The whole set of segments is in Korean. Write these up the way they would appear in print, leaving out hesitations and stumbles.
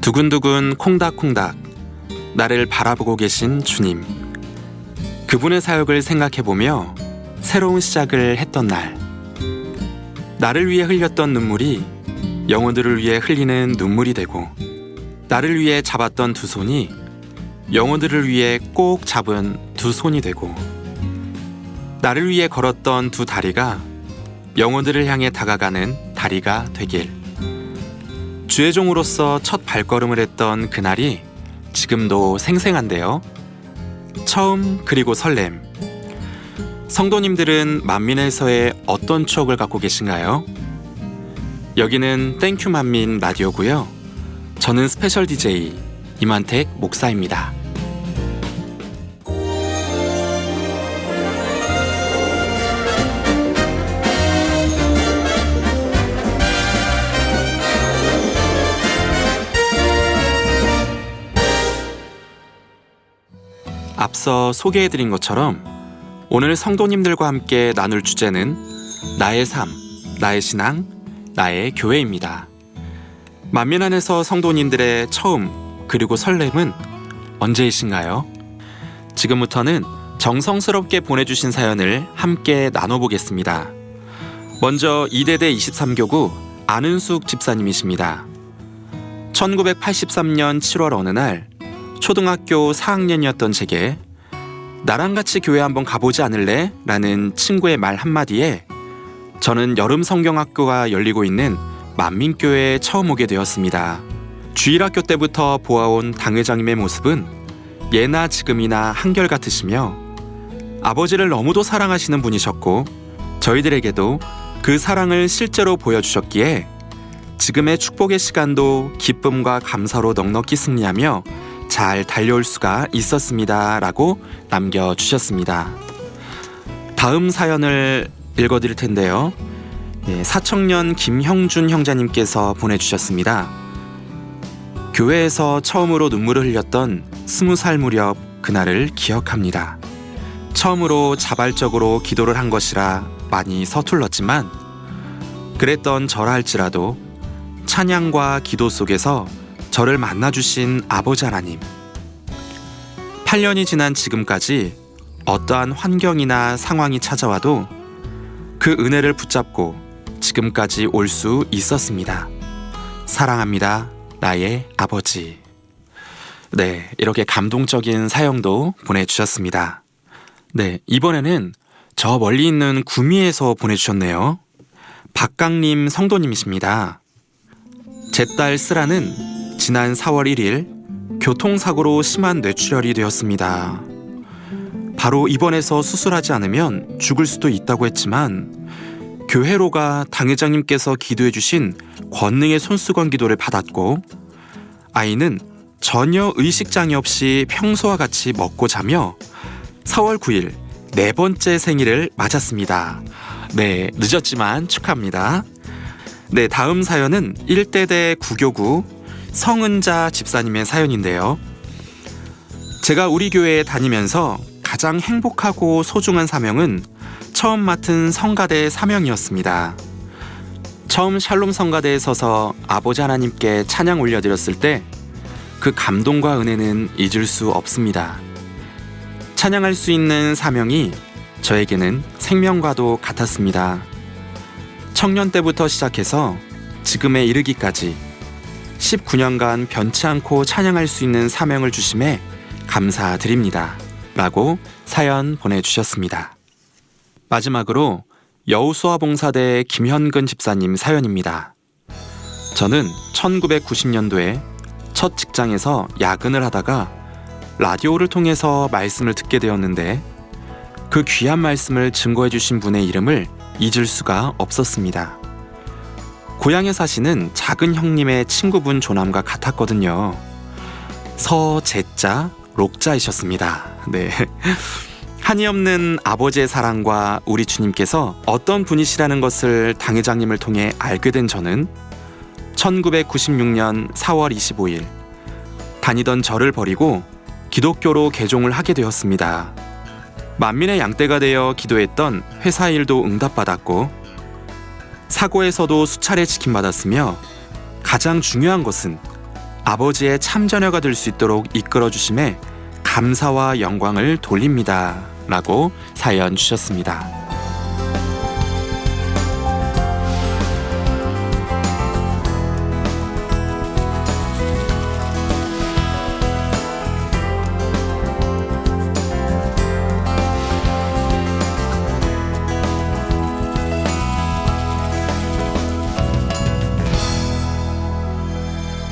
두근두근 콩닥콩닥 나를 바라보고 계신 주님. 그분의 사역을 생각해보며 새로운 시작을 했던 날, 나를 위해 흘렸던 눈물이 영혼들을 위해 흘리는 눈물이 되고, 나를 위해 잡았던 두 손이 영혼들을 위해 꼭 잡은 두 손이 되고, 나를 위해 걸었던 두 다리가 영혼들을 향해 다가가는 다리가 되길. 주의 종으로서 첫 발걸음을 했던 그날이 지금도 생생한데요. 처음 그리고 설렘. 성도님들은 만민에서의 어떤 추억을 갖고 계신가요? 여기는 땡큐 만민 라디오고요. 저는 스페셜 DJ 임한택 목사입니다. 앞서 소개해드린 것처럼 오늘 성도님들과 함께 나눌 주제는 나의 삶, 나의 신앙, 나의 교회입니다. 만민 안에서 성도님들의 처음 그리고 설렘은 언제이신가요? 지금부터는 정성스럽게 보내주신 사연을 함께 나눠보겠습니다. 먼저 이대대 23교구 안은숙 집사님이십니다. 1983년 7월 어느 날 초등학교 4학년이었던 제게 나랑 같이 교회 한번 가보지 않을래? 라는 친구의 말 한마디에 저는 여름 성경학교가 열리고 있는 만민교회에 처음 오게 되었습니다. 주일학교 때부터 보아온 당회장님의 모습은 예나 지금이나 한결같으시며 아버지를 너무도 사랑하시는 분이셨고 저희들에게도 그 사랑을 실제로 보여주셨기에 지금의 축복의 시간도 기쁨과 감사로 넉넉히 승리하며 잘 달려올 수가 있었습니다. 라고 남겨주셨습니다. 다음 사연을 읽어드릴 텐데요. 사청년 김형준 형제님께서 보내주셨습니다. 교회에서 처음으로 눈물을 흘렸던 20살 무렵 그날을 기억합니다. 처음으로 자발적으로 기도를 한 것이라 많이 서툴렀지만 그랬던 저라 할지라도 찬양과 기도 속에서 저를 만나주신 아버지 하나님, 8년이 지난 지금까지 어떠한 환경이나 상황이 찾아와도 그 은혜를 붙잡고 지금까지 올 수 있었습니다. 사랑합니다, 나의 아버지. 네, 이렇게 감동적인 사연도 보내주셨습니다. 네, 이번에는 저 멀리 있는 구미에서 보내주셨네요. 박강림 성도님이십니다. 제 딸 쓰라는 지난 4월 1일 교통사고로 심한 뇌출혈이 되었습니다. 바로 입원해서 수술하지 않으면 죽을 수도 있다고 했지만 교회로가 당회장님께서 기도해 주신 권능의 손수건 기도를 받았고 아이는 전혀 의식장애 없이 평소와 같이 먹고 자며 4월 9일 네 번째 생일을 맞았습니다. 네, 늦었지만 축하합니다. 네, 다음 사연은 1대대 구교구 성은자 집사님의 사연인데요. 제가 우리 교회에 다니면서 가장 행복하고 소중한 사명은 처음 맡은 성가대 사명이었습니다. 처음 샬롬 성가대에 서서 아버지 하나님께 찬양 올려드렸을 때 그 감동과 은혜는 잊을 수 없습니다. 찬양할 수 있는 사명이 저에게는 생명과도 같았습니다. 청년 때부터 시작해서 지금에 이르기까지 19년간 변치 않고 찬양할 수 있는 사명을 주심에 감사드립니다. 라고 사연 보내주셨습니다. 마지막으로 여우수아봉사대 김현근 집사님 사연입니다. 저는 1990년도에 첫 직장에서 야근을 하다가 라디오를 통해서 말씀을 듣게 되었는데 그 귀한 말씀을 증거해 주신 분의 이름을 잊을 수가 없었습니다. 고향에 사시는 작은 형님의 친구분 조남과 같았거든요. 서재자 록자이셨습니다. 네. 한이 없는 아버지의 사랑과 우리 주님께서 어떤 분이시라는 것을 당회장님을 통해 알게 된 저는 1996년 4월 25일 다니던 절을 버리고 기독교로 개종을 하게 되었습니다. 만민의 양떼가 되어 기도했던 회사 일도 응답받았고 사고에서도 수차례 지킴받았으며 가장 중요한 것은 아버지의 참자녀가 될 수 있도록 이끌어 주심에 감사와 영광을 돌립니다. 라고 사연 주셨습니다.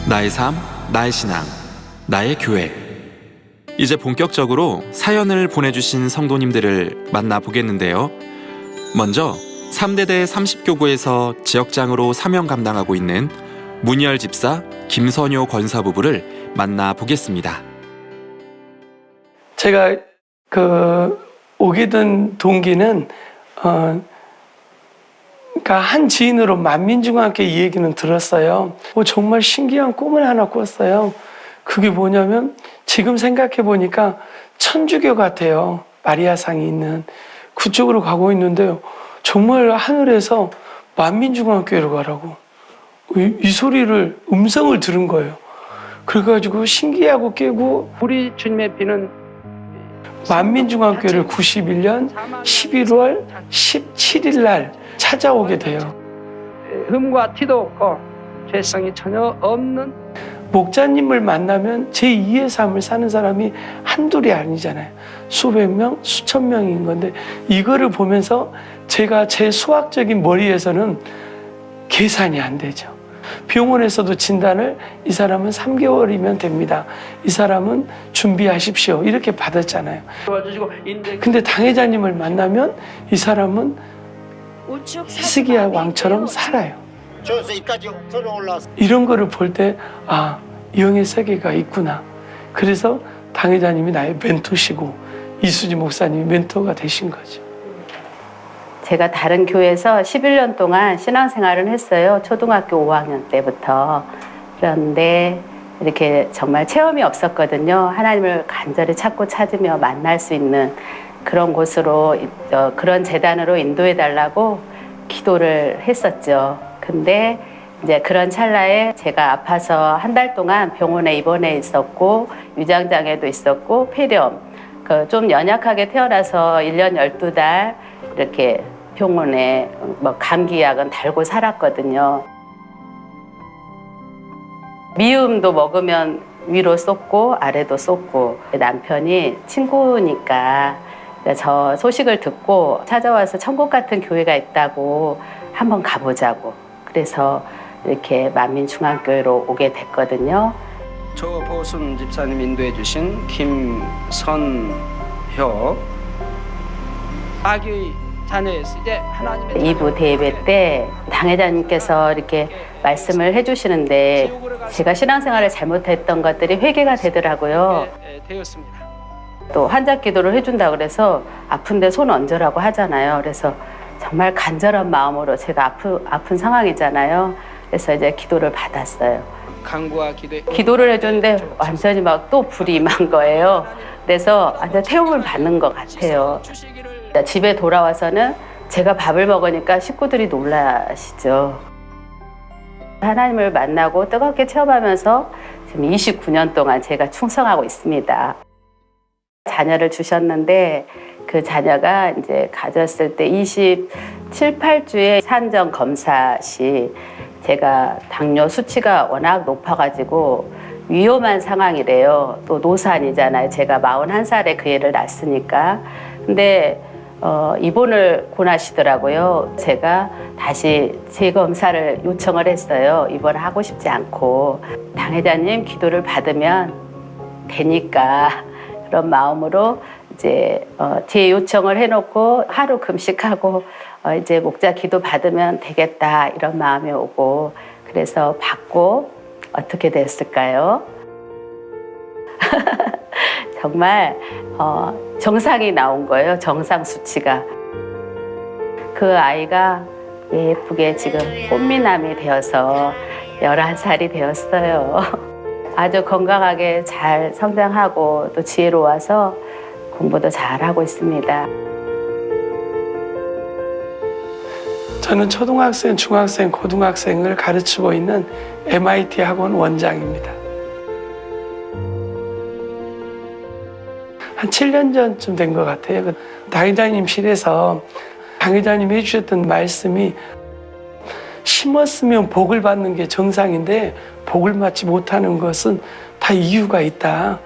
나의 삶, 나의 신앙, 나의 교회. 이제 본격적으로 사연을 보내주신 성도님들을 만나보겠는데요. 먼저 3대대 30교구에서 지역장으로 사명 감당하고 있는 문희열 집사, 김선효 권사 부부를 만나보겠습니다. 제가 오게 된 동기는 그러니까 한 지인으로 만민중앙교회 이 얘기는 들었어요. 정말 신기한 꿈을 하나 꿨어요. 그게 뭐냐면 지금 생각해 보니까 천주교 같아요. 마리아상이 있는 그쪽으로 가고 있는데요. 정말 하늘에서 만민중앙교회로 가라고 이 소리를 음성을 들은 거예요. 그래가지고 신기하고 깨고 우리 주님의 비는 만민중앙교회를 91년 11월 17일 날 찾아오게 돼요. 흠과 티도 없고 죄성이 전혀 없는 목자님을 만나면 제2의 삶을 사는 사람이 한둘이 아니잖아요. 수백 명, 수천 명인 건데 이거를 보면서 제가 제 수학적인 머리에서는 계산이 안 되죠. 병원에서도 진단을 이 사람은 3개월이면 됩니다. 이 사람은 준비하십시오. 이렇게 받았잖아요. 근데 당회자님을 만나면 이 사람은 히스기야 왕처럼 살아요. 이런 거를 볼 때 영의 세계가 있구나. 그래서 당회자님이 나의 멘토시고 이수지 목사님이 멘토가 되신 거죠. 제가 다른 교회에서 11년 동안 신앙생활을 했어요. 초등학교 5학년 때부터. 그런데 이렇게 정말 체험이 없었거든요. 하나님을 간절히 찾고 찾으며 만날 수 있는 그런 곳으로, 그런 재단으로 인도해 달라고 기도를 했었죠. 근데 이제 그런 찰나에 제가 아파서 한 달 동안 병원에 입원해 있었고 위장장애도 있었고 폐렴, 좀 연약하게 태어나서 1년 12달 이렇게 병원에 감기약은 달고 살았거든요. 미음도 먹으면 위로 쏟고 아래도 쏟고 남편이 친구니까 저 소식을 듣고 찾아와서 천국 같은 교회가 있다고 한번 가보자고 그래서 이렇게 만민중앙교회로 오게 됐거든요. 조보순 집사님 인도해 주신 김선효 아기의 자녀였어. 이제 하나님의 2부 대예배 때 당회자님께서 이렇게 말씀을 해주시는데 제가 신앙생활을 잘못했던 것들이 회개가 되더라고요. 되었습니다. 또 환자 기도를 해준다 그래서 아픈데 손 얹으라고 하잖아요. 그래서 정말 간절한 마음으로 제가 아픈 상황이잖아요. 그래서 이제 기도를 받았어요. 간구와 기도를 해줬는데 완전히 막 또 불이 임한 거예요. 그래서 완전 태움을 받는 것 같아요. 집에 돌아와서는 제가 밥을 먹으니까 식구들이 놀라시죠. 하나님을 만나고 뜨겁게 체험하면서 지금 29년 동안 제가 충성하고 있습니다. 자녀를 주셨는데 그 자녀가 이제 가졌을 때 27, 8주에 산정 검사 시 제가 당뇨 수치가 워낙 높아가지고 위험한 상황이래요. 또 노산이잖아요. 제가 41살에 그 애를 낳았으니까. 근데 입원을 권하시더라고요. 제가 다시 재검사를 요청을 했어요. 입원을 하고 싶지 않고. 당회자님 기도를 받으면 되니까 그런 마음으로 이제 재요청을 해놓고 하루 금식하고 이제 목자 기도 받으면 되겠다 이런 마음이 오고 그래서 받고 어떻게 됐을까요? 정말 정상이 나온 거예요. 정상 수치가. 그 아이가 예쁘게 지금 꽃미남이 되어서 11살이 되었어요. 아주 건강하게 잘 성장하고 또 지혜로워서 공부도 잘하고 있습니다. 저는 초등학생, 중학생, 고등학생을 가르치고 있는 MIT 학원 원장입니다. 한 7년 전쯤 된 것 같아요. 당 회장님실에서 당 회장님이 해주셨던 말씀이 심었으면 복을 받는 게 정상인데 복을 받지 못하는 것은 다 이유가 있다.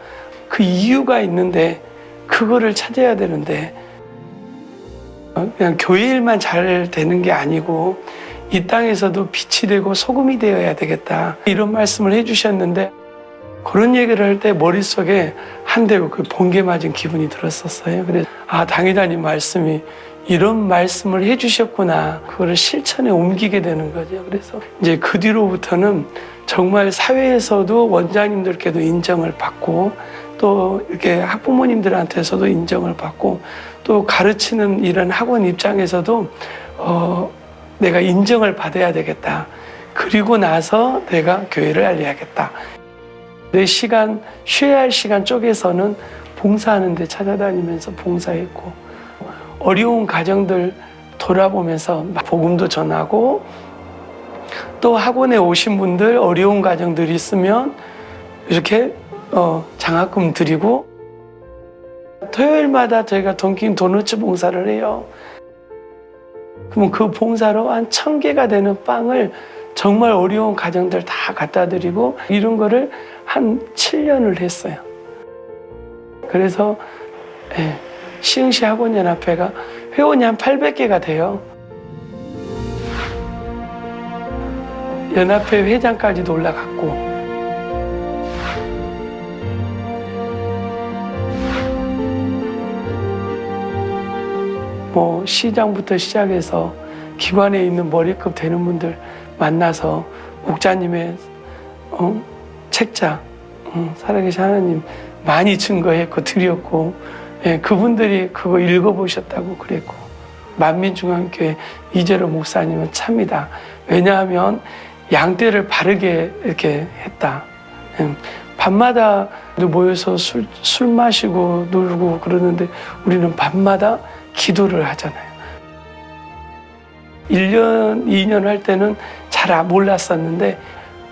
그 이유가 있는데 그거를 찾아야 되는데 그냥 교회 일만 잘 되는 게 아니고 이 땅에서도 빛이 되고 소금이 되어야 되겠다. 이런 말씀을 해주셨는데 그런 얘기를 할 때 머릿속에 한 대 그 번개 맞은 기분이 들었었어요. 그래서 당 회장님 말씀이 이런 말씀을 해주셨구나. 그거를 실천에 옮기게 되는 거죠. 그래서 이제 그 뒤로부터는 정말 사회에서도 원장님들께도 인정을 받고 또 이렇게 학부모님들한테서도 인정을 받고 또 가르치는 이런 학원 입장에서도 내가 인정을 받아야 되겠다. 그리고 나서 내가 교회를 알려야겠다. 내 시간, 쉬어야 할 시간 쪽에서는 봉사하는 데 찾아다니면서 봉사했고 어려운 가정들 돌아보면서 복음도 전하고 또 학원에 오신 분들 어려운 가정들이 있으면 이렇게 장학금 드리고 토요일마다 저희가 던킨 도너츠 봉사를 해요. 그러면 그 봉사로 한 1000개가 되는 빵을 정말 어려운 가정들 다 갖다 드리고 이런 거를 한 7년을 했어요. 그래서 시흥시 학원연합회가 회원이 한 800개가 돼요. 연합회 회장까지도 올라갔고 뭐 시장부터 시작해서 기관에 있는 머리급 되는 분들 만나서 목자님의 책자 살아계신 하나님 많이 증거했고 드렸고 그분들이 그거 읽어보셨다고 그랬고 만민중앙교회 이재로 목사님은 참이다. 왜냐하면 양떼를 바르게 이렇게 했다. 밤마다 모여서 술 마시고 놀고 그러는데 우리는 밤마다 기도를 하잖아요. 1년, 2년 할 때는 잘 몰랐었는데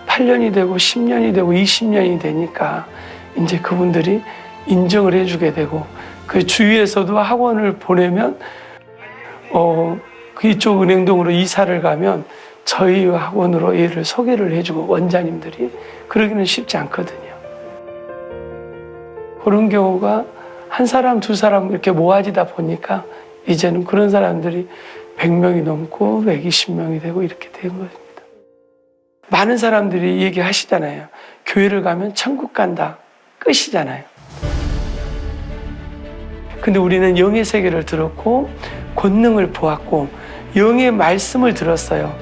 8년이 되고 10년이 되고 20년이 되니까 이제 그분들이 인정을 해주게 되고 그 주위에서도 학원을 보내면 이쪽 은행동으로 이사를 가면 저희 학원으로 얘를 소개를 해주고 원장님들이 그러기는 쉽지 않거든요. 그런 경우가 한 사람 두 사람 이렇게 모아지다 보니까 이제는 그런 사람들이 100명이 넘고 120명이 되고 이렇게 된 겁니다. 많은 사람들이 얘기하시잖아요. 교회를 가면 천국 간다. 끝이잖아요. 근데 우리는 영의 세계를 들었고 권능을 보았고 영의 말씀을 들었어요.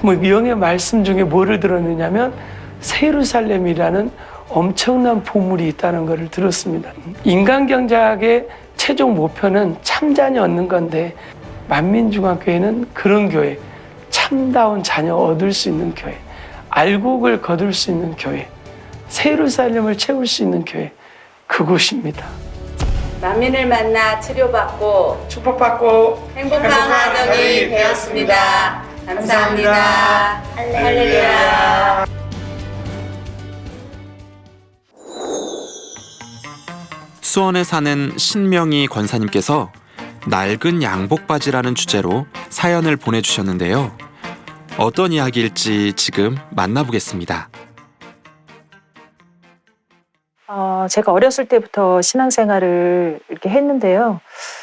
뭐 영의 말씀 중에 뭐를 들었느냐면 새 예루살렘이라는 엄청난 보물이 있다는 것을 들었습니다. 인간 경작의 최종 목표는 참자녀 얻는 건데 만민중앙교회는 그런 교회, 참다운 자녀 얻을 수 있는 교회, 알곡을 거둘 수 있는 교회, 새 예루살렘을 채울 수 있는 교회, 그곳입니다. 만민을 만나 치료받고 축복받고 행복한 가정이 되었습니다. 감사합니다. 할렐루야. 수원에 사는 신명희 권사님께서 낡은 양복바지라는 주제로 사연을 보내주셨는데요. 어떤 이야기일지 지금 만나보겠습니다. 제가 어렸을 때부터 신앙생활을 이렇게 했는데요.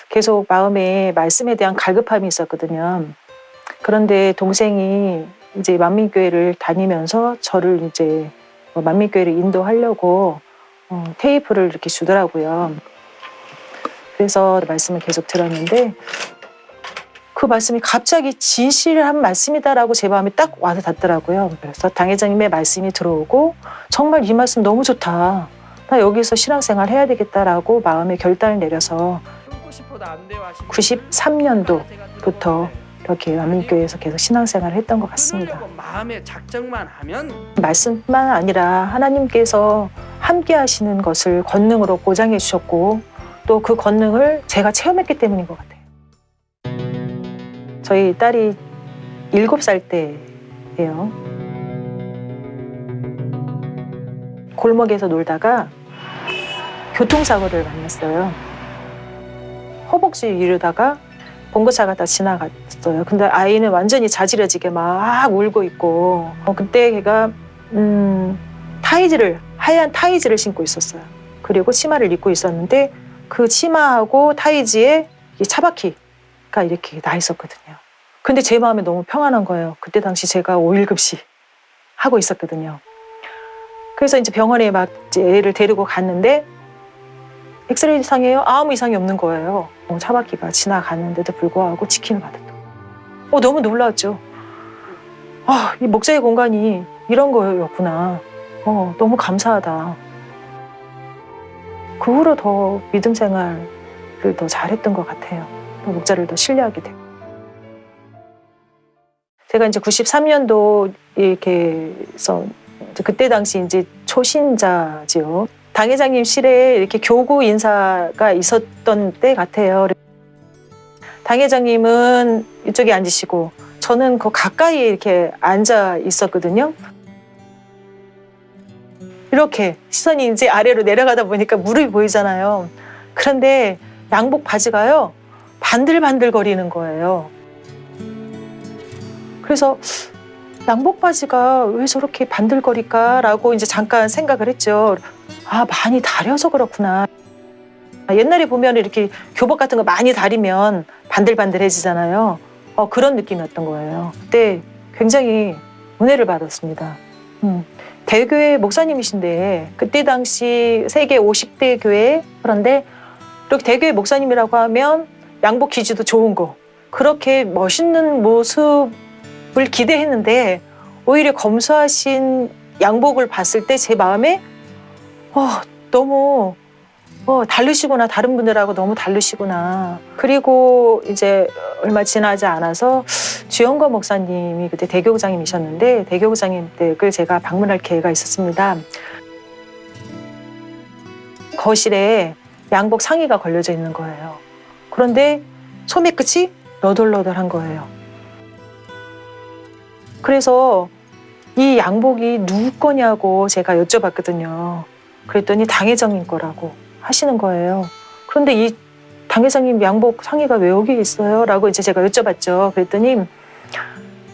계속 마음에 말씀에 대한 갈급함이 있었거든요. 그런데 동생이 이제 만민교회를 다니면서 저를 이제 만민교회를 인도하려고 테이프를 이렇게 주더라고요. 그래서 말씀을 계속 들었는데 그 말씀이 갑자기 진실한 말씀이다라고 제 마음에 딱 와서 닿더라고요. 그래서 당 회장님의 말씀이 들어오고 정말 이 말씀 너무 좋다. 나 여기서 신앙생활 해야 되겠다라고 마음의 결단을 내려서 93년도부터 이렇게 만민교회에서 계속 신앙생활을 했던 것 같습니다. 마음의 작정만 하면 말씀뿐만 아니라 하나님께서 함께 하시는 것을 권능으로 보장해 주셨고 또 그 권능을 제가 체험했기 때문인 것 같아요. 저희 딸이 7살 때예요. 골목에서 놀다가 교통사고를 만났어요. 허벅지 이르다가 봉고차가 다 지나갔어요. 근데 아이는 완전히 자지러지게 막 울고 있고 그때 걔가 하얀 타이즈를 신고 있었어요. 그리고 치마를 입고 있었는데 그 치마하고 타이즈에 이 차바퀴가 이렇게 나 있었거든요. 근데 제 마음에 너무 평안한 거예요. 그때 당시 제가 5.1급식 하고 있었거든요. 그래서 이제 병원에 막 이제 애를 데리고 갔는데 엑스레이 상이에요? 아무 이상이 없는 거예요. 차바퀴가 지나갔는데도 불구하고 지키는 받았다. 너무 놀라웠죠. 이 목자의 공간이 이런 거였구나. 너무 감사하다. 그 후로 더 믿음 생활을 더 잘했던 것 같아요. 또 목자를 더 신뢰하게 되고. 제가 이제 93년도 이렇게 해서 그때 당시 이제 초신자지요. 당회장님 실에 이렇게 교구 인사가 있었던 때 같아요. 당회장님은 이쪽에 앉으시고 저는 그 가까이에 이렇게 앉아 있었거든요. 이렇게 시선이 이제 아래로 내려가다 보니까 무릎이 보이잖아요. 그런데 양복 바지가요, 반들반들 거리는 거예요. 그래서 양복 바지가 왜 저렇게 반들거릴까라고 이제 잠깐 생각을 했죠. 많이 다려서 그렇구나. 옛날에 보면 이렇게 교복 같은 거 많이 다리면 반들반들해지잖아요. 그런 느낌이었던 거예요. 그때 굉장히 은혜를 받았습니다. 대교회 목사님이신데 그때 당시 세계 50대 교회, 그런데 이렇게 대교회 목사님이라고 하면 양복 기지도 좋은 거, 그렇게 멋있는 모습을 기대했는데 오히려 검소하신 양복을 봤을 때 제 마음에 너무 다르시구나, 다른 분들하고 너무 다르시구나. 그리고 이제 얼마 지나지 않아서 주영거 목사님이 그때 대교구장님이셨는데 대교구장님 댁을 제가 방문할 기회가 있었습니다. 거실에 양복 상의가 걸려져 있는 거예요. 그런데 소매 끝이 너덜너덜한 거예요. 그래서 이 양복이 누구 거냐고 제가 여쭤봤거든요. 그랬더니 당회장님 거라고 하시는 거예요. 그런데 이 당회장님 양복 상의가 왜 여기 있어요? 라고 이제 제가 여쭤봤죠. 그랬더니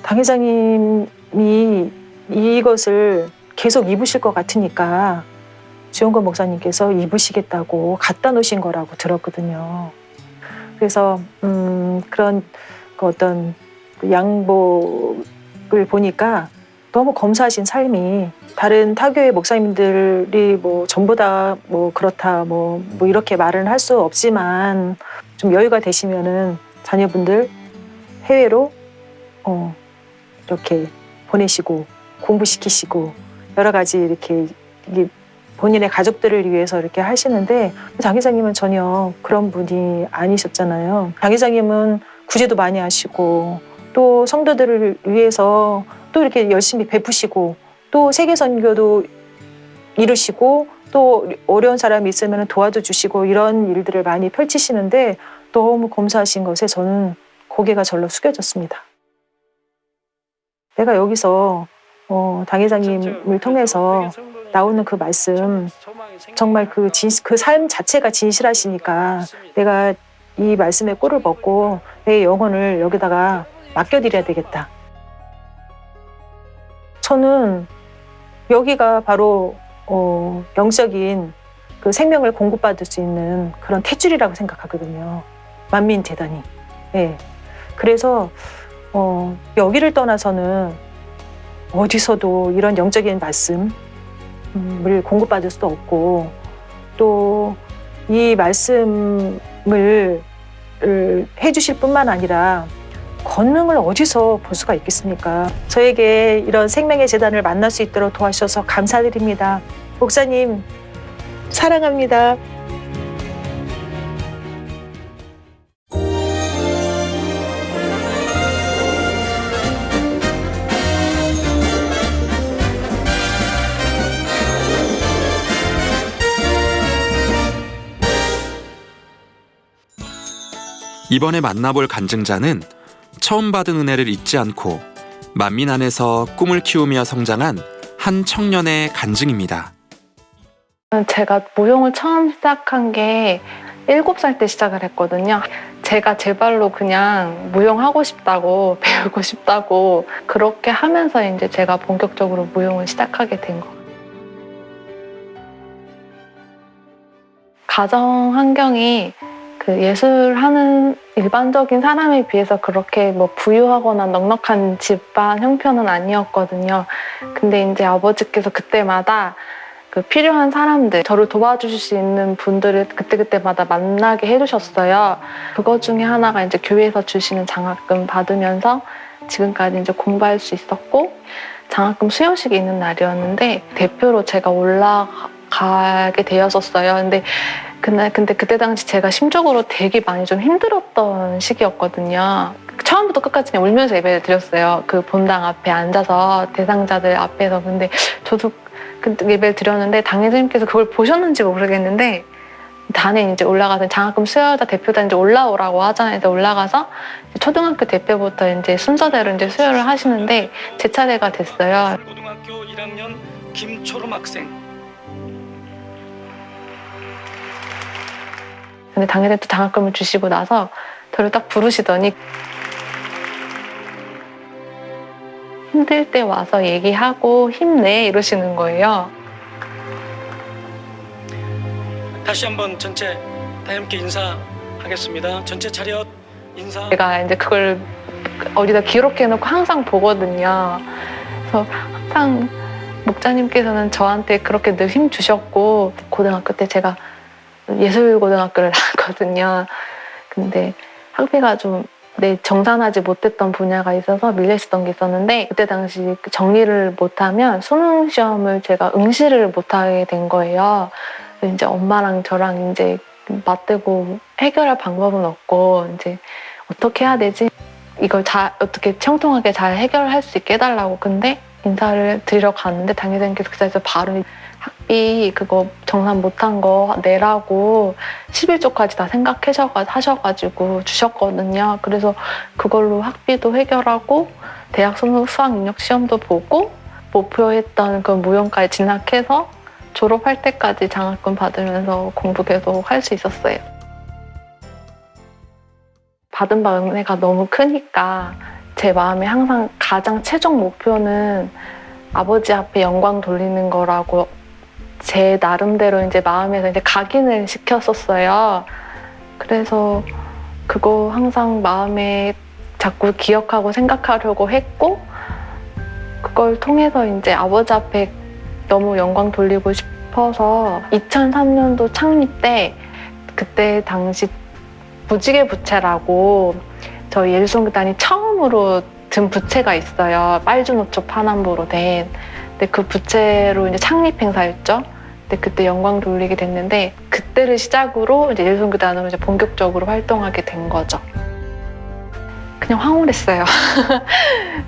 당회장님이 이것을 계속 입으실 것 같으니까 주영건 목사님께서 입으시겠다고 갖다 놓으신 거라고 들었거든요. 그래서 그런 어떤 양복을 보니까 너무 검소하신 삶이, 다른 타교회 목사님들이 전부 다 그렇다 이렇게 말은 할 수 없지만 좀 여유가 되시면은 자녀분들 해외로 이렇게 보내시고 공부시키시고 여러 가지 이렇게 본인의 가족들을 위해서 이렇게 하시는데, 장 회장님은 전혀 그런 분이 아니셨잖아요. 장 회장님은 구제도 많이 하시고 또 성도들을 위해서 또 이렇게 열심히 베푸시고 또 세계 선교도 이루시고 또 어려운 사람이 있으면 도와도 주시고 이런 일들을 많이 펼치시는데 너무 검소하신 것에 저는 고개가 절로 숙여졌습니다. 내가 여기서 당회장님을 통해서 나오는 그 말씀, 정말 그 삶 자체가 진실하시니까 내가 이 말씀에 꼴을 먹고 내 영혼을 여기다가 맡겨드려야 되겠다. 저는 여기가 바로 영적인 그 생명을 공급받을 수 있는 그런 탯줄이라고 생각하거든요. 만민재단이. 네. 그래서 여기를 떠나서는 어디서도 이런 영적인 말씀을 공급받을 수도 없고, 또 이 말씀을 해주실 뿐만 아니라 권능을 어디서 볼 수가 있겠습니까? 저에게 이런 생명의 재단을 만날 수 있도록 도와주셔서 감사드립니다. 목사님, 사랑합니다. 이번에 만나볼 간증자는 처음 받은 은혜를 잊지 않고 만민 안에서 꿈을 키우며 성장한 한 청년의 간증입니다. 제가 무용을 처음 시작한 게 7살 때 시작을 했거든요. 제가 제 발로 그냥 무용하고 싶다고 배우고 싶다고 그렇게 하면서 이제 제가 본격적으로 무용을 시작하게 된 거예요. 가정 환경이 그 예술하는 일반적인 사람에 비해서 그렇게 뭐 부유하거나 넉넉한 집안 형편은 아니었거든요. 근데 이제 아버지께서 그때마다 그 필요한 사람들, 저를 도와주실 수 있는 분들을 그때그때마다 만나게 해주셨어요. 그거 중에 하나가 이제 교회에서 주시는 장학금 받으면서 지금까지 이제 공부할 수 있었고, 장학금 수여식이 있는 날이었는데 대표로 제가 올라가게 되었었어요. 근데 그때 당시 제가 심적으로 되게 많이 좀 힘들었던 시기였거든요. 처음부터 끝까지 그냥 울면서 예배를 드렸어요. 그 본당 앞에 앉아서 대상자들 앞에서. 근데 저도 그 예배를 드렸는데 당회장님께서 그걸 보셨는지 모르겠는데 단에 이제 올라가서 장학금 수여자 대표단 이제 올라오라고 하잖아요. 그래서 올라가서 초등학교 대표부터 이제 순서대로 이제 수여를 하시는데 제 차례가 됐어요. 고등학교 1학년 김초롬 학생. 근데 당회장님 또 장학금을 주시고 나서 저를 딱 부르시더니 힘들 때 와서 얘기하고 힘내 이러시는 거예요. 다시 한번 전체 다 함께 인사하겠습니다. 전체 차렷 인사. 제가 이제 그걸 어디다 기록해놓고 항상 보거든요. 그래서 항상 목자님께서는 저한테 그렇게 늘 힘 주셨고, 고등학교 때 제가 예술고등학교를 나왔거든요. 근데 학비가 좀 정산하지 못했던 분야가 있어서 밀려있었던 게 있었는데, 그때 당시 정리를 못하면 수능 시험을 제가 응시를 못하게 된 거예요. 그래서 이제 엄마랑 저랑 이제 맞대고 해결할 방법은 없고, 이제 어떻게 해야 되지? 이걸 어떻게 청통하게 잘 해결할 수 있게 해달라고. 근데 인사를 드리러 갔는데 당회장님께서 그 자리에서 바로 학비 그거 정산 못한 거 내라고 11조까지 다 생각하셔가지고 주셨거든요. 그래서 그걸로 학비도 해결하고 대학 수학 능력 시험도 보고 목표했던 그 무용과에 진학해서 졸업할 때까지 장학금 받으면서 공부 계속 할 수 있었어요. 받은 바 은혜가 너무 크니까 제 마음에 항상 가장 최종 목표는 아버지 앞에 영광 돌리는 거라고 제 나름대로 이제 마음에서 이제 각인을 시켰었어요. 그래서 그거 항상 마음에 자꾸 기억하고 생각하려고 했고, 그걸 통해서 이제 아버지 앞에 너무 영광 돌리고 싶어서 2003년도 창립 때 그때 당시 무지개 부채라고 저희 예술성교단이 처음으로 든 부채가 있어요. 빨주노초 파남보로 된. 근데 그 부채로 이제 창립 행사였죠. 근데 그때 영광 돌리게 됐는데, 그때를 시작으로 이제 예술성교단으로 이제 본격적으로 활동하게 된 거죠. 그냥 황홀했어요.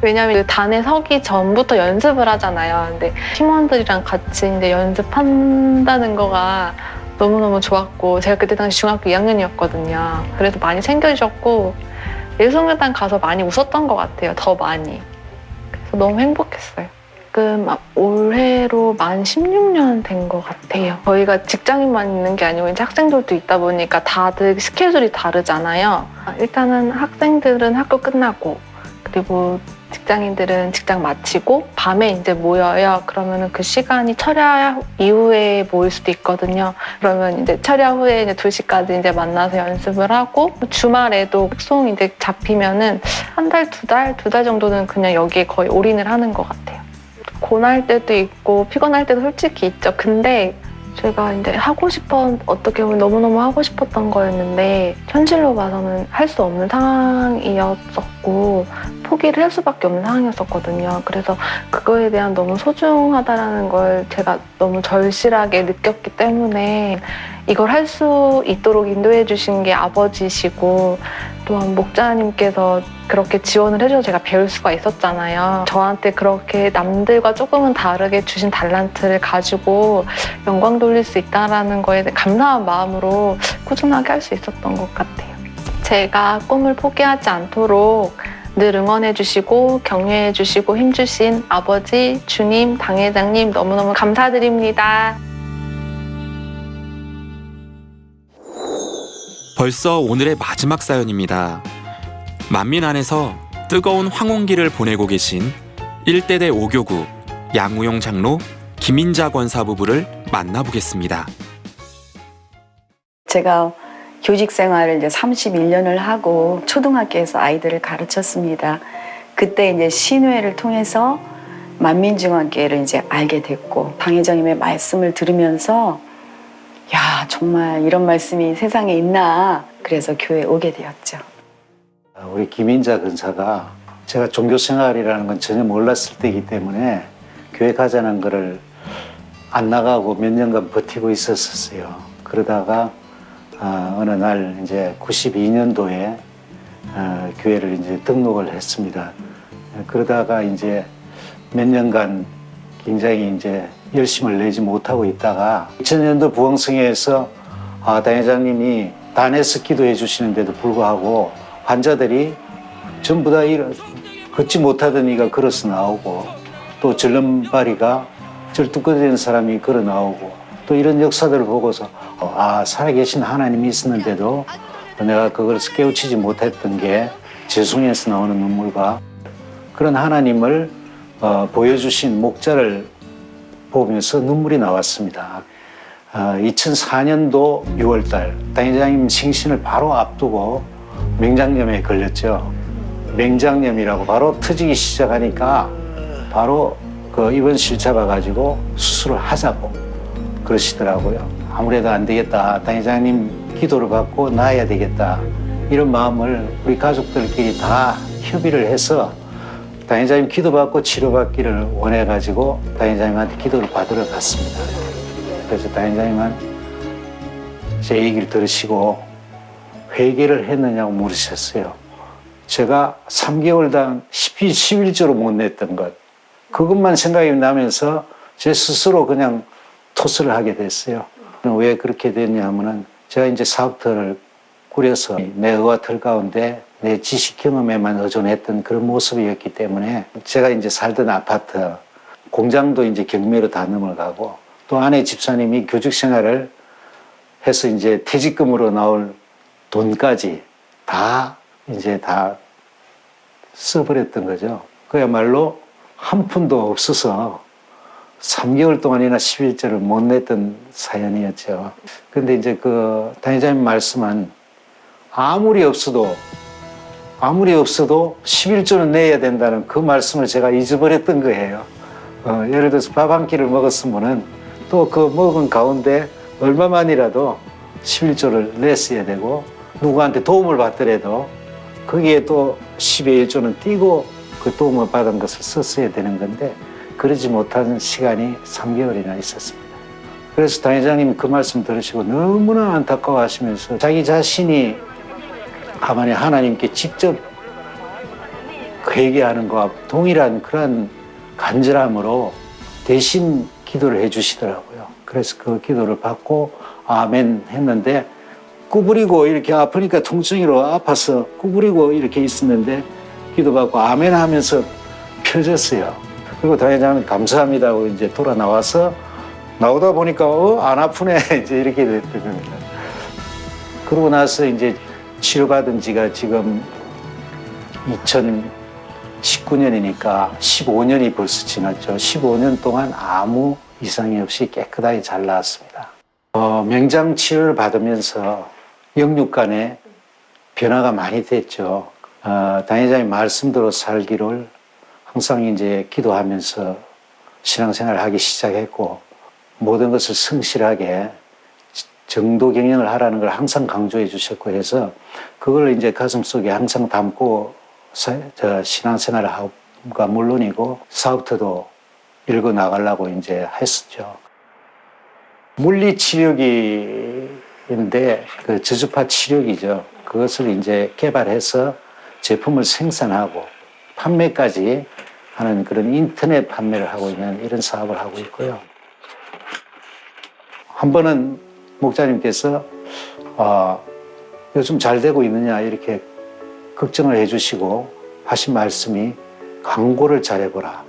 왜냐면 그 단에 서기 전부터 연습을 하잖아요. 근데 팀원들이랑 같이 이제 연습한다는 거가 너무너무 좋았고, 제가 그때 당시 중학교 2학년이었거든요. 그래서 많이 챙겨주셨고, 예술성교단 가서 많이 웃었던 것 같아요. 더 많이. 그래서 너무 행복했어요. 지금 올해로 만 16년 된 것 같아요. 저희가 직장인만 있는 게 아니고 이제 학생들도 있다 보니까 다들 스케줄이 다르잖아요. 일단은 학생들은 학교 끝나고, 그리고 직장인들은 직장 마치고 밤에 이제 모여요. 그러면은 그 시간이 철야 이후에 모일 수도 있거든요. 그러면 이제 철야 후에 이제 2시까지 이제 만나서 연습을 하고, 주말에도 숙송 이제 잡히면은 한 달, 2달 정도는 그냥 여기에 거의 올인을 하는 것 같아요. 고날 때도 있고 피곤할 때도 솔직히 있죠. 근데 제가 이제 어떻게 보면 너무너무 하고 싶었던 거였는데 현실로 봐서는 할 수 없는 상황이었었고 포기를 할 수밖에 없는 상황이었었거든요. 그래서 그거에 대한 너무 소중하다라는 걸 제가 너무 절실하게 느꼈기 때문에 이걸 할 수 있도록 인도해 주신 게 아버지시고, 또한 목자님께서 그렇게 지원을 해줘서 제가 배울 수가 있었잖아요. 저한테 그렇게 남들과 조금은 다르게 주신 달란트를 가지고 영광 돌릴 수 있다는 거에 감사한 마음으로 꾸준하게 할 수 있었던 것 같아요. 제가 꿈을 포기하지 않도록 늘 응원해 주시고 격려해 주시고 힘주신 아버지, 주님, 당회장님 너무너무 감사드립니다. 벌써 오늘의 마지막 사연입니다. 만민 안에서 뜨거운 황혼기를 보내고 계신 1대대 5교구 양우용 장로, 김인자 권사 부부를 만나보겠습니다. 제가 교직 생활을 이제 31년을 하고 초등학교에서 아이들을 가르쳤습니다. 그때 이제 신회를 통해서 만민중앙교회를 이제 알게 됐고, 당회장님의 말씀을 들으면서 야, 정말 이런 말씀이 세상에 있나, 그래서 교회에 오게 되었죠. 우리 김인자 근사가 제가 종교 생활이라는 건 전혀 몰랐을 때이기 때문에 교회 가자는 거를 안 나가고 몇 년간 버티고 있었어요. 그러다가 어느 날 이제 92년도에 교회를 이제 등록을 했습니다. 그러다가 이제 몇 년간 굉장히 이제 열심을 내지 못하고 있다가 2000년도 부흥성회에서 당회장님이 단에서 기도해 주시는데도 불구하고 환자들이 전부 다 걷지 못하던 이가 걸어서 나오고, 또 절름발이가 절뚝거리는 사람이 걸어 나오고, 또 이런 역사들을 보고서 살아계신 하나님이 있었는데도 내가 그걸 깨우치지 못했던 게 죄송해서 나오는 눈물과, 그런 하나님을 보여주신 목자를 보면서 눈물이 나왔습니다. 2004년도 6월달 당회장님 생신을 바로 앞두고 맹장염에 걸렸죠. 맹장염이라고 바로 터지기 시작하니까 바로 그 입원실 잡아가지고 수술을 하자고 그러시더라고요. 아무래도 안 되겠다. 당회장님 기도를 받고 나아야 되겠다. 이런 마음을 우리 가족들끼리 다 협의를 해서 당회장님 기도받고 치료받기를 원해가지고 당회장님한테 기도를 받으러 갔습니다. 그래서 당회장님은 제 얘기를 들으시고 회개를 했느냐고 물으셨어요. 제가 3개월당 11조로 못 냈던 것, 그것만 생각이 나면서 제 스스로 그냥 토스를 하게 됐어요. 왜 그렇게 됐냐 하면은 제가 이제 사업터를 꾸려서 내 의와틀 가운데 내 지식 경험에만 의존했던 그런 모습이었기 때문에, 제가 이제 살던 아파트, 공장도 이제 경매로 다 넘어가고, 또 아내 집사님이 교직 생활을 해서 이제 퇴직금으로 나올 돈까지 다 이제 다 써버렸던 거죠. 그야말로 한 푼도 없어서 3개월 동안이나 11조를 못 냈던 사연이었죠. 근데 이제 그 당회장님 말씀은 아무리 없어도 11조는 내야 된다는 그 말씀을 제가 잊어버렸던 거예요. 예를 들어서 밥 한 끼를 먹었으면은 또 그 먹은 가운데 얼마만이라도 11조를 냈어야 되고, 누구한테 도움을 받더라도 거기에 또 10의 1조는 띄고 그 도움을 받은 것을 썼어야 되는 건데, 그러지 못한 시간이 3개월이나 있었습니다. 그래서 당회장님이 그 말씀 들으시고 너무나 안타까워하시면서 자기 자신이 가만히 하나님께 직접 회개하는 것과 동일한 그런 간절함으로 대신 기도를 해주시더라고요. 그래서 그 기도를 받고 아멘 했는데, 구부리고 이렇게 아프니까 통증으로 아파서 구부리고 이렇게 있었는데 기도받고 아멘 하면서 펴졌어요. 그리고 당회장님 감사합니다 하고 이제 돌아 나와서 나오다 보니까 안 아프네 이제 이렇게 됐던 겁니다. 그러고 나서 이제 치료받은 지가 지금 2019년이니까 15년이 벌써 지났죠. 15년 동안 아무 이상이 없이 깨끗하게 잘 나았습니다. 명장 치료를 받으면서 영육간에 변화가 많이 됐죠. 당회장님 말씀대로 살기를 항상 이제 기도하면서 신앙생활을 하기 시작했고, 모든 것을 성실하게 정도 경영을 하라는 걸 항상 강조해 주셨고 해서 그걸 이제 가슴속에 항상 담고 신앙생활을 하고가 물론이고 사업터도 읽어 나가려고 이제 했었죠. 물리치료기인데 그 저주파 치료기죠. 그것을 이제 개발해서 제품을 생산하고 판매까지 하는 그런 인터넷 판매를 하고 있는 이런 사업을 하고 있고요. 한 번은 목사님께서 요즘 잘 되고 있느냐 이렇게 걱정을 해주시고 하신 말씀이 광고를 잘해보라.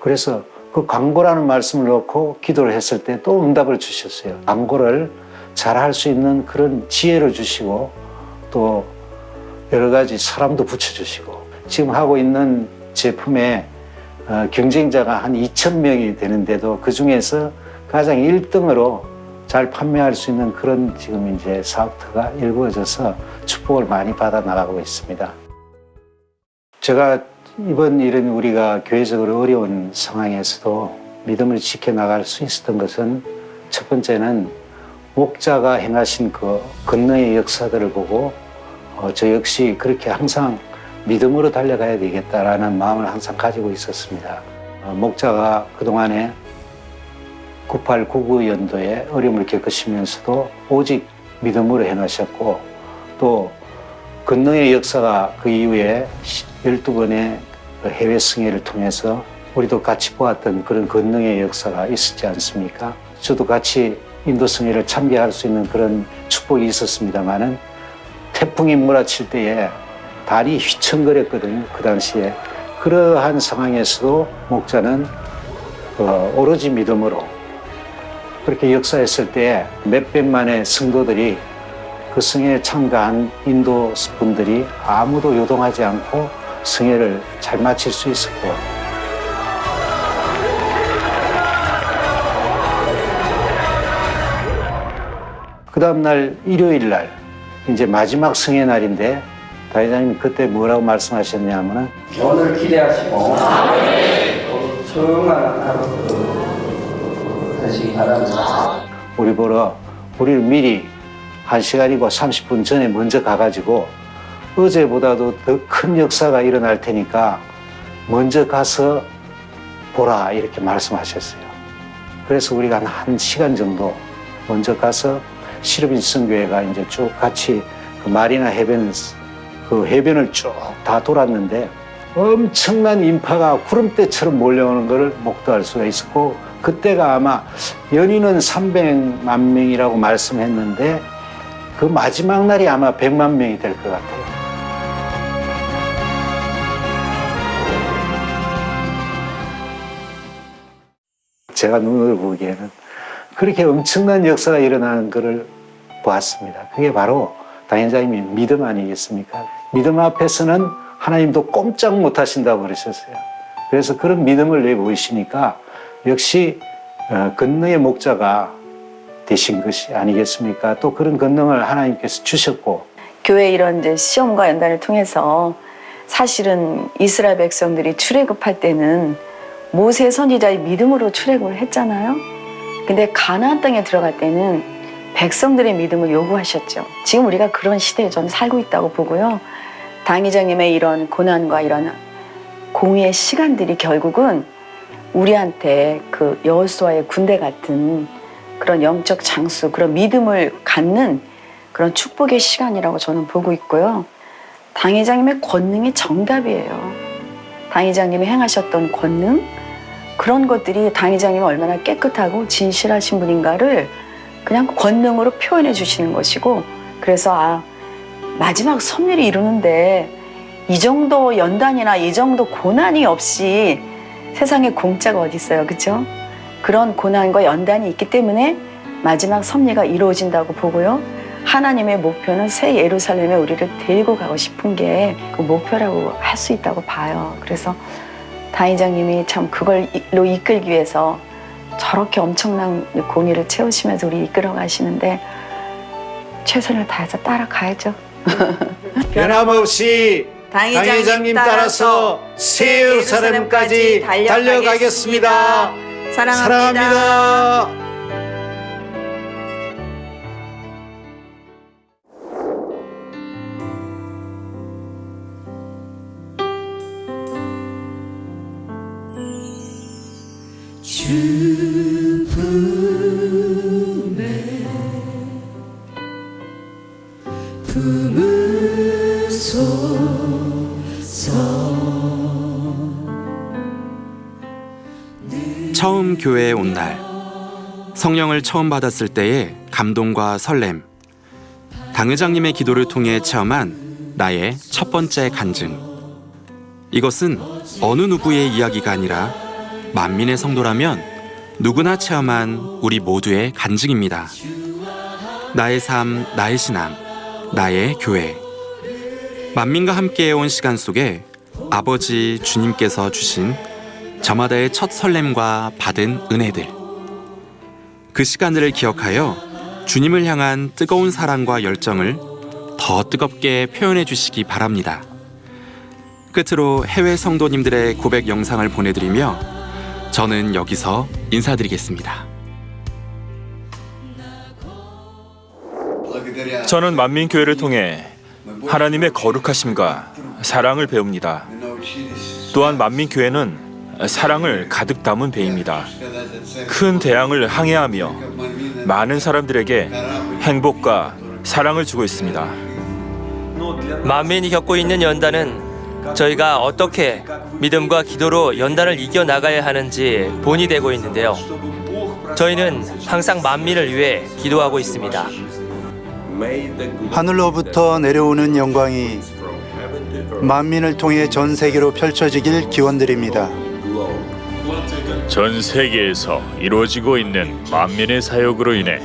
그래서 그 광고라는 말씀을 넣고 기도를 했을 때 또 응답을 주셨어요. 광고를 잘할 수 있는 그런 지혜를 주시고 또 여러 가지 사람도 붙여주시고 지금 하고 있는 제품에 경쟁자가 한 2,000명이 되는데도 그 중에서 가장 1등으로 잘 판매할 수 있는 그런 지금 이제 사업터가 이루어져서 축복을 많이 받아 나가고 있습니다. 제가 이번 이런 우리가 교회적으로 어려운 상황에서도 믿음을 지켜나갈 수 있었던 것은 첫 번째는 목자가 행하신 그 권능의 역사들을 보고 저 역시 그렇게 항상 믿음으로 달려가야 되겠다라는 마음을 항상 가지고 있었습니다. 목자가 그동안에 98, 99연도에 어려움을 겪으시면서도 오직 믿음으로 행하셨고 또 권능의 역사가 그 이후에 12번의 해외 승회를 통해서 우리도 같이 보았던 그런 권능의 역사가 있었지 않습니까? 저도 같이 인도 승회를 참배할 수 있는 그런 축복이 있었습니다마는 태풍이 몰아칠 때에 달이 휘청거렸거든요. 그 당시에. 그러한 상황에서도 목자는 오로지 믿음으로 그렇게 역사했을 때 몇백만의 성도들이 그 승회에 참가한 인도 분들이 아무도 요동하지 않고 승회를 잘 마칠 수 있었고 그 다음날 일요일 날 이제 마지막 승회 날인데 다회장님이 그때 뭐라고 말씀하셨냐면은 오늘 기대하시고 조용한 하루 되시기 바랍니다. 우리 보러 우리를 미리 1시간이고 30분 전에 먼저 가가지고 어제보다도 더 큰 역사가 일어날 테니까 먼저 가서 보라 이렇게 말씀하셨어요. 그래서 우리가 한 1시간 정도 먼저 가서 시르빈성교회가 이제 쭉 같이 그 마리나 해변 그 해변을 쭉 다 돌았는데 엄청난 인파가 구름대처럼 몰려오는 것을 목도할 수가 있었고 그때가 아마 연인은 300만 명이라고 말씀했는데 그 마지막 날이 아마 100만 명이 될 것 같아요. 제가 눈으로 보기에는 그렇게 엄청난 역사가 일어나는 것을 보았습니다. 그게 바로 당회장님이 믿음 아니겠습니까? 믿음 앞에서는 하나님도 꼼짝 못 하신다고 그러셨어요. 그래서 그런 믿음을 내보이시니까 역시 권능의 목자가 되신 것이 아니겠습니까? 또 그런 권능을 하나님께서 주셨고 교회 이런 이제 시험과 연단을 통해서 사실은 이스라엘 백성들이 출애굽할 때는 모세 선지자의 믿음으로 출애굽을 했잖아요. 근데 가나안 땅에 들어갈 때는 백성들의 믿음을 요구하셨죠. 지금 우리가 그런 시대에 저는 살고 있다고 보고요. 당회장님의 이런 고난과 이런 공의의 시간들이 결국은 우리한테 그 여호수아의 군대 같은 그런 영적 장수, 그런 믿음을 갖는 그런 축복의 시간이라고 저는 보고 있고요. 당회장님의 권능이 정답이에요. 당회장님이 행하셨던 권능, 그런 것들이 당회장님이 얼마나 깨끗하고 진실하신 분인가를 그냥 권능으로 표현해 주시는 것이고, 그래서 마지막 섭리를 이루는데 이 정도 연단이나 이 정도 고난이 없이 세상에 공짜가 어디 있어요, 그렇죠? 그런 고난과 연단이 있기 때문에 마지막 섭리가 이루어진다고 보고요. 하나님의 목표는 새 예루살렘에 우리를 데리고 가고 싶은 게 그 목표라고 할 수 있다고 봐요. 그래서 당회장님이 참 그걸로 이끌기 위해서 저렇게 엄청난 공의를 채우시면서 우리 이끌어 가시는데 최선을 다해서 따라가야죠. 변함없이 당회장님 따라서 새 예루살렘까지 달려가겠습니다. 사랑합니다. 처음 교회에 온 날, 성령을 처음 받았을 때의 감동과 설렘, 당회장님의 기도를 통해 체험한 나의 첫 번째 간증. 이것은 어느 누구의 이야기가 아니라 만민의 성도라면 누구나 체험한 우리 모두의 간증입니다. 나의 삶, 나의 신앙, 나의 교회. 만민과 함께해온 시간 속에 아버지 주님께서 주신 저마다의 첫 설렘과 받은 은혜들. 그 시간들을 기억하여 주님을 향한 뜨거운 사랑과 열정을 더 뜨겁게 표현해 주시기 바랍니다. 끝으로 해외 성도님들의 고백 영상을 보내드리며 저는 여기서 인사드리겠습니다. 저는 만민교회를 통해 하나님의 거룩하심과 사랑을 배웁니다. 또한 만민교회는 사랑을 가득 담은 배입니다. 큰 대양을 항해하며 많은 사람들에게 행복과 사랑을 주고 있습니다. 만민이 겪고 있는 연단은 저희가 어떻게 믿음과 기도로 연단을 이겨나가야 하는지 본이 되고 있는데요. 저희는 항상 만민을 위해 기도하고 있습니다. 하늘로부터 내려오는 영광이 만민을 통해 전 세계로 펼쳐지길 기원드립니다. 전 세계에서 이루어지고 있는 만민의 사역으로 인해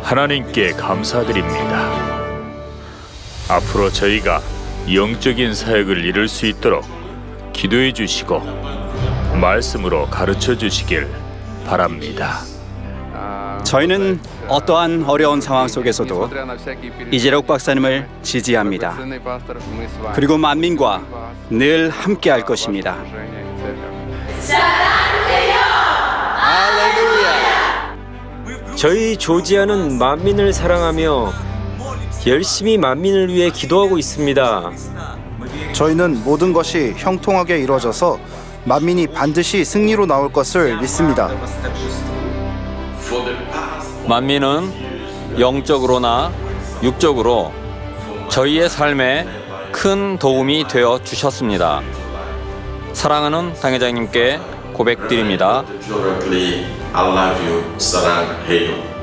하나님께 감사드립니다. 앞으로 저희가 영적인 사역을 이룰 수 있도록 기도해 주시고 말씀으로 가르쳐 주시길 바랍니다. 저희는 어떠한 어려운 상황 속에서도 이재록 박사님을 지지합니다. 그리고 만민과 늘 함께 할 것입니다. 저희 조지아는 만민을 사랑하며 열심히 만민을 위해 기도하고 있습니다. 저희는 모든 것이 형통하게 이루어져서 만민이 반드시 승리로 나올 것을 믿습니다. 만민은 영적으로나 육적으로 저희의 삶에 큰 도움이 되어 주셨습니다. 사랑하는 당회장님께 고백드립니다. I love you, 사랑해요.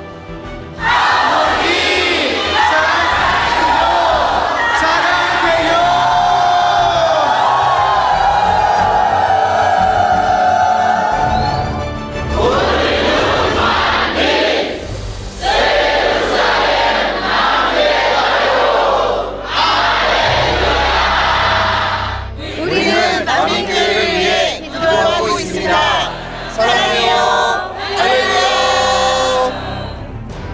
우리는 만민교회를 위해 기도하고 있습니다. 사랑해요.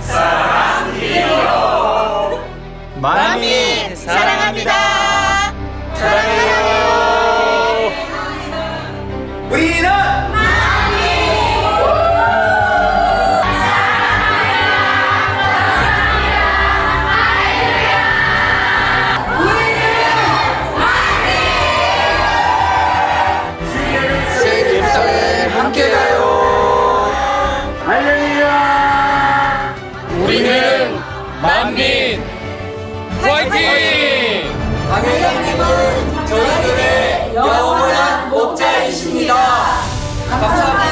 사랑해요. 만민 사랑합니다. 사랑해요. 우리는 함께 가요. 할렐루야. 우리는 만민 화이팅! 당회장님은 저희들의 영원한 목자이십니다. 감사합니다.